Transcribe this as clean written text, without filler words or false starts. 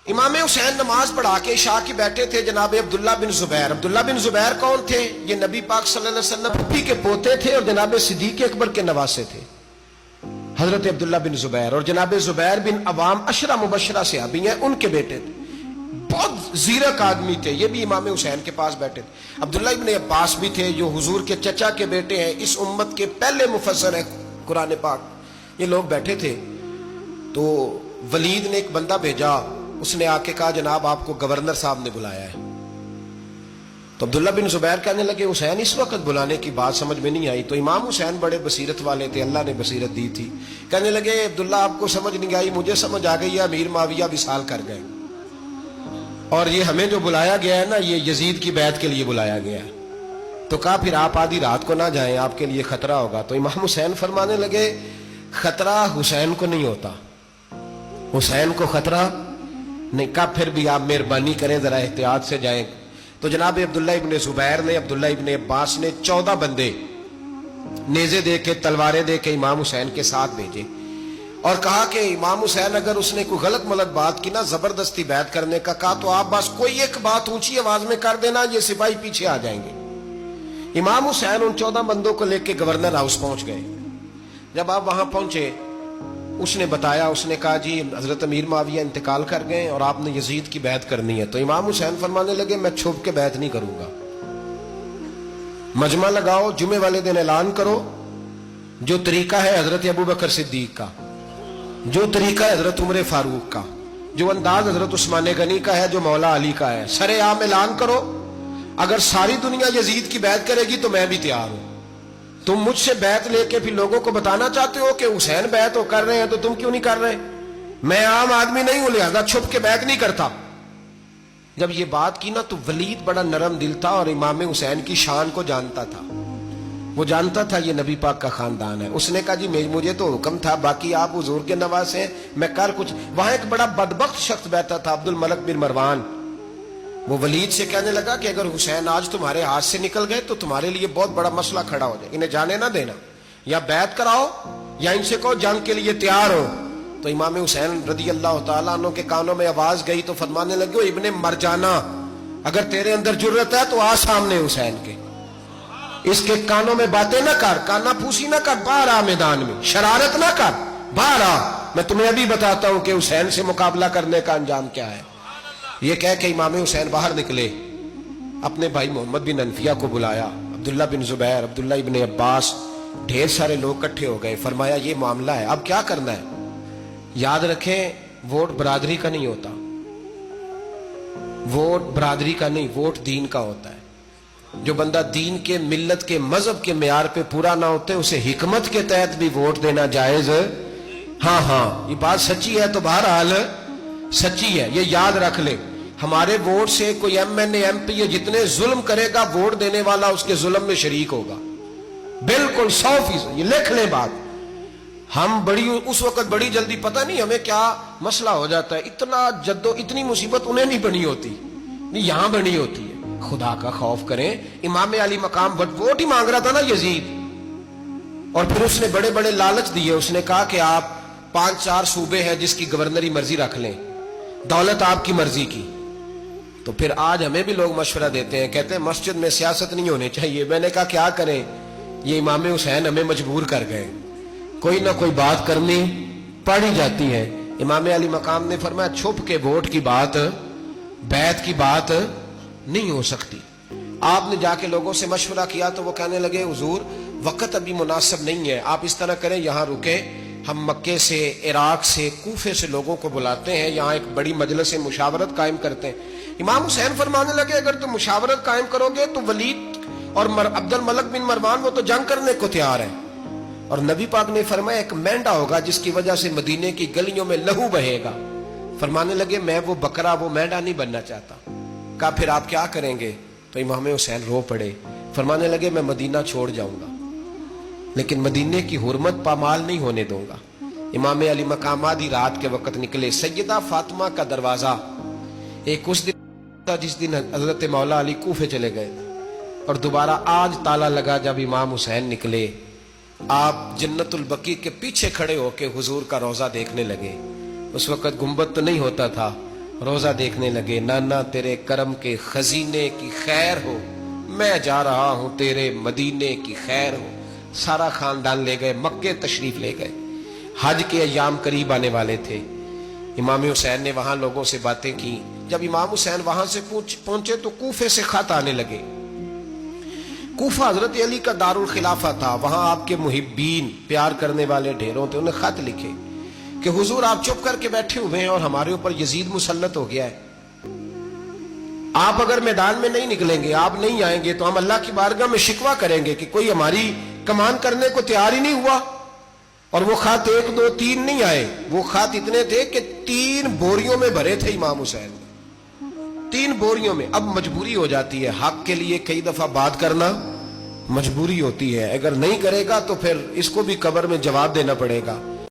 امام حسین نماز پڑھا کے عشاء کی بیٹھے تھے جناب عبداللہ بن زبیر. عبداللہ بن زبیر کون تھے؟ یہ نبی پاک صلی اللہ علیہ وسلم پھپھی کے پوتے تھے اور جناب صدیق اکبر کے نواسے تھے حضرت عبداللہ بن زبیر. اور جناب زبیر بن عوام عشرہ مبشرہ صحابی ہیں، ان کے بیٹے تھے. بہت زیرک آدمی تھے. یہ بھی امام حسین کے پاس بیٹھے تھے. عبداللہ ابن عباس بھی تھے جو حضور کے چچا کے بیٹے ہیں، اس امت کے پہلے مفسر ہیں قرآن پاک. یہ لوگ بیٹھے تھے تو ولید نے ایک بندہ بھیجا. اس نے آ کے کہا جناب آپ کو گورنر صاحب نے بلایا ہے. تو عبداللہ بن زبیر کہنے لگے حسین اس وقت بلانے کی بات سمجھ میں نہیں آئی. تو امام حسین بڑے بصیرت والے تھے، اللہ نے بصیرت دی تھی. کہنے لگے عبداللہ آپ کو سمجھ نہیں آئی، مجھے سمجھ آ گئی ہے، امیر معاویہ وصال کر گئے اور یہ ہمیں جو بلایا گیا ہے نا یہ یزید کی بیعت کے لیے بلایا گیا ہے. تو کہا پھر آپ آدھی رات کو نہ جائیں، آپ کے لیے خطرہ ہوگا. تو امام حسین فرمانے لگے خطرہ حسین کو نہیں ہوتا، حسین کو خطرہ نہیں. کہا پھر بھی آپ مہربانی کریں ذرا احتیاط سے جائیں. تو جناب عبداللہ ابن زبیر نے، عبداللہ ابن عباس نے 14 بندے نیزے دے کے تلواریں دے کے امام حسین کے ساتھ بھیجے اور کہا کہ امام حسین اگر اس نے کوئی غلط ملت بات کی نا زبردستی بیعت کرنے کا کہا تو آپ بس کوئی ایک بات اونچی آواز میں کر دینا، یہ سپاہی پیچھے آ جائیں گے. امام حسین ان 14 بندوں کو لے کے گورنر ہاؤس پہنچ گئے. جب آپ وہاں پہنچے اس نے بتایا، اس نے کہا جی حضرت امیر معاویہ انتقال کر گئے اور آپ نے یزید کی بیعت کرنی ہے. تو امام حسین فرمانے لگے میں چھپ کے بیعت نہیں کروں گا. مجمع لگاؤ، جمعے والے دن اعلان کرو جو طریقہ ہے حضرت ابو بکر صدیق کا، جو طریقہ ہے حضرت عمر فاروق کا، جو انداز حضرت عثمان غنی کا ہے، جو مولا علی کا ہے، سر عام اعلان کرو. اگر ساری دنیا یزید کی بیعت کرے گی تو میں بھی تیار ہوں. تم مجھ سے بیعت لے کے پھر لوگوں کو بتانا چاہتے ہو کہ حسین بیعت ہو کر رہے ہیں تو تم کیوں نہیں کر رہے؟ میں عام آدمی نہیں ہوں لہذا چھپ کے بیعت نہیں کرتا. جب یہ بات کی نا تو ولید بڑا نرم دل تھا اور امام حسین کی شان کو جانتا تھا. وہ جانتا تھا یہ نبی پاک کا خاندان ہے. اس نے کہا جی مجھے تو حکم تھا، باقی آپ حضور کے نواز ہیں، میں کر کچھ. وہاں ایک بڑا بدبخت شخص بیٹھا تھا عبد الملک بن مروان. وہ ولید سے کہنے لگا کہ اگر حسین آج تمہارے ہاتھ سے نکل گئے تو تمہارے لیے بہت بڑا مسئلہ کھڑا ہو جائے. انہیں جانے نہ دینا، یا بیعت کراؤ یا ان سے کہو جنگ کے لیے تیار ہو. تو امام حسین رضی اللہ تعالیٰ عنہ کے کانوں میں آواز گئی تو فرمانے لگے ابن مرجانہ اگر تیرے اندر جرت ہے تو آ سامنے حسین کے، اس کے کانوں میں باتیں نہ کر، کانا پھوسی نہ کر، باہر آ میدان میں، شرارت نہ کر، باہر آ. میں تمہیں ابھی بتاتا ہوں کہ حسین سے مقابلہ کرنے کا انجام کیا ہے. یہ کہہ کہ امام حسین باہر نکلے، اپنے بھائی محمد بن انفیہ کو بلایا، عبداللہ بن زبیر، عبداللہ ابن عباس، ڈھیر سارے لوگ اکٹھے ہو گئے. فرمایا یہ معاملہ ہے، اب کیا کرنا ہے؟ یاد رکھیں ووٹ برادری کا نہیں ہوتا، ووٹ برادری کا نہیں، ووٹ دین کا ہوتا ہے. جو بندہ دین کے، ملت کے، مذہب کے معیار پہ پورا نہ ہوتے اسے حکمت کے تحت بھی ووٹ دینا جائز. ہاں یہ بات سچی ہے تو بہرحال سچی ہے، یہ یاد رکھ لے. ہمارے ووٹ سے کوئی ایم این اے، ایم پی اے جتنے ظلم کرے گا ووٹ دینے والا اس کے ظلم میں شریک ہوگا، بالکل 100%. یہ لکھ لیں بات. ہم اس وقت بڑی جلدی، پتہ نہیں ہمیں کیا مسئلہ ہو جاتا ہے، اتنا اتنی مصیبت انہیں نہیں بنی ہوتی، نہیں یہاں بنی ہوتی ہے. خدا کا خوف کریں. امام علی مقام ووٹ ہی مانگ رہا تھا نا یزید، اور پھر اس نے بڑے بڑے لالچ دیے. اس نے کہا کہ آپ 5-4 صوبے ہیں جس کی گورنری مرضی رکھ لیں، دولت آپ کی مرضی کی. تو پھر آج ہمیں بھی لوگ مشورہ دیتے ہیں، کہتے ہیں مسجد میں سیاست نہیں ہونی چاہیے. میں نے کہا کیا کریں، یہ امام حسین ہمیں مجبور کر گئے، کوئی نہ کوئی بات کرنی پڑ ہی جاتی ہے. امام علی مقام نے فرمایا چھپ کے ووٹ کی بات، بیعت کی بات نہیں ہو سکتی. آپ نے جا کے لوگوں سے مشورہ کیا تو وہ کہنے لگے حضور وقت ابھی مناسب نہیں ہے، آپ اس طرح کریں یہاں رکے، ہم مکے سے، عراق سے، کوفے سے لوگوں کو بلاتے ہیں، یہاں ایک بڑی مجلس مشاورت قائم کرتے ہیں. امام حسین فرمانے لگے اگر تم مشاورت قائم کرو گے تو ولید اور عبد الملک بن مروان وہ تو جنگ کرنے کو تیار ہیں، اور نبی پاک نے فرمایا ایک مینڈا ہوگا جس کی وجہ سے مدینے کی گلیوں میں لہو بہے گا. فرمانے لگے میں وہ بکرا، وہ مینڈا نہیں بننا چاہتا. کہا پھر آپ کیا کریں گے؟ تو امام حسین رو پڑے. فرمانے لگے میں مدینہ چھوڑ جاؤں گا لیکن مدینے کی حرمت پامال نہیں ہونے دوں گا. امام علی مقام آدھی رات کے وقت نکلے. سیدہ فاطمہ کا دروازہ ایک اس دن تھا جس دن حضرت مولا علی کوفے چلے گئے اور دوبارہ آج تالا لگا جب امام حسین نکلے. آپ جنت البقیع کے پیچھے کھڑے ہو کے حضور کا روضہ دیکھنے لگے. اس وقت گنبد تو نہیں ہوتا تھا روزہ دیکھنے لگے، نانا تیرے کرم کے خزینے کی خیر ہو، میں جا رہا ہوں تیرے مدینے کی خیر ہو۔ سارا خاندان لے گئے، مکے تشریف لے گئے۔ حج کے ایام قریب آنے والے تھے، امام حسین نے وہاں لوگوں سے باتیں کی۔ جب امام حسین وہاں سے پہنچے تو کوفے سے خط آنے لگے۔ کوفہ حضرت علی کا دارالخلافہ تھا، وہاں آپ کے محبین، پیار کرنے والے ڈھیروں تھے۔ انہیں خط لکھے کہ حضور آپ چپ کر کے بیٹھے ہوئے ہیں اور ہمارے اوپر یزید مسلط ہو گیا ہے، آپ اگر میدان میں نہیں نکلیں گے، آپ نہیں آئیں گے تو ہم اللہ کی بارگاہ میں شکوہ کریں گے کہ کوئی ہماری کمان کرنے کو تیار ہی نہیں ہوا۔ اور وہ خط 1 2 3 نہیں آئے، وہ خط اتنے تھے کہ 3 بوریوں میں بھرے تھے امام حسین، 3 بوریوں میں۔ اب مجبوری ہو جاتی ہے، حق کے لیے کئی دفعہ بات کرنا مجبوری ہوتی ہے، اگر نہیں کرے گا تو پھر اس کو بھی قبر میں جواب دینا پڑے گا۔